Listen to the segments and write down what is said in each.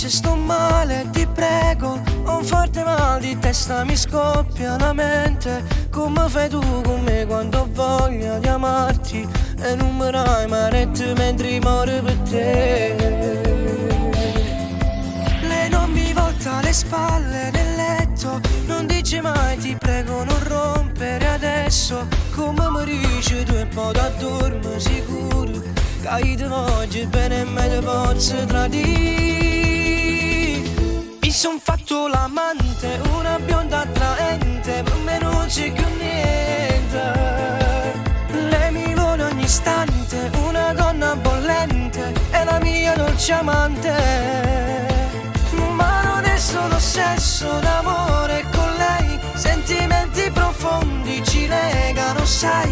se sto male ti prego, ho un forte mal di testa, mi scoppia la mente. Come fai tu con me quando ho voglia di amarti e non mi dai marette mentre muore per te. Lei non mi volta le spalle nel letto, non dice mai ti prego non rompere adesso. Come mi dici tu e poi da dormo sicuro che io ti voglio bene e me ti posso tradire. Mi son fatto l'amante, una bionda attraente, per me non c'è più niente. Lei mi vuole ogni istante, una donna bollente, è la mia dolce amante. Ma non è solo sesso d'amore con lei, sentimenti profondi ci legano, sai.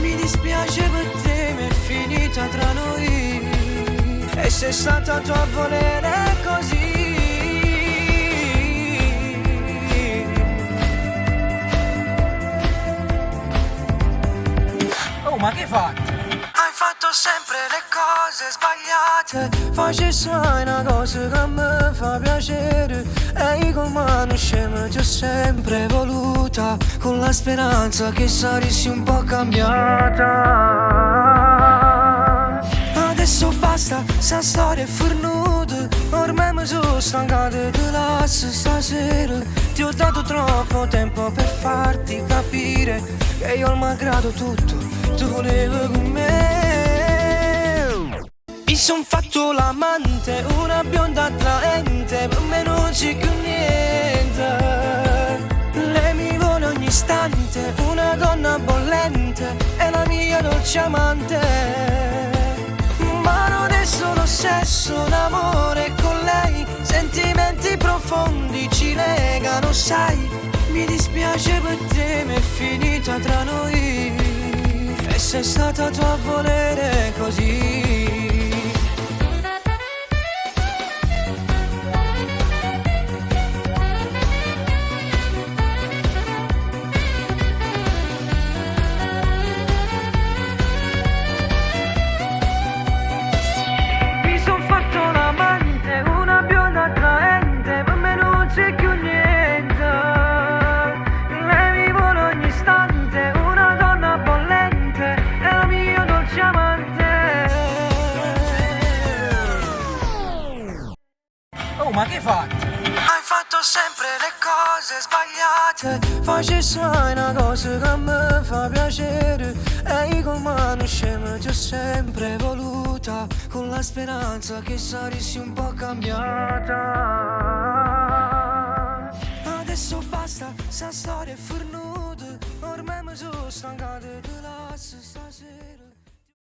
Mi dispiace per te, ma è finita tra noi, e sei stata tu a volere così. Oh, ma che fai? Hai fatto sempre le cose sbagliate, facessi una cosa che mi fa piacere, e io come una scema ti ho sempre voluta, con la speranza che saressi un po' cambiata. Adesso basta, sta storia è fornuta, ormai mi sono stancato di lasse stasera. Ti ho dato troppo tempo per farti capire che io al malgrado tutto tu volevi con me. Mi son fatto l'amante, una bionda attraente, per me non c'è più niente. Lei mi vuole ogni istante, una donna bollente, è la mia dolce amante. Ma non è solo sesso d'amore con lei, sentimenti profondi ci legano, sai. Mi dispiace per te, ma è finita tra noi, e sei stata tu a volere così. Mi son fatto l'amante, una bionda attraente, per me non c'è più niente. Lei mi vuole ogni istante, una donna bollente, è la mia dolce amante. Oh, ma che fai? Hai fatto sempre le cose sbagliate, facessi una cosa che mi fa piacere, e io come una scema ti ho sempre voluta, con la speranza che saressi un po' cambiata. Adesso basta, sta storia è fornuta, ormai mi sono stancato di lasse stasera.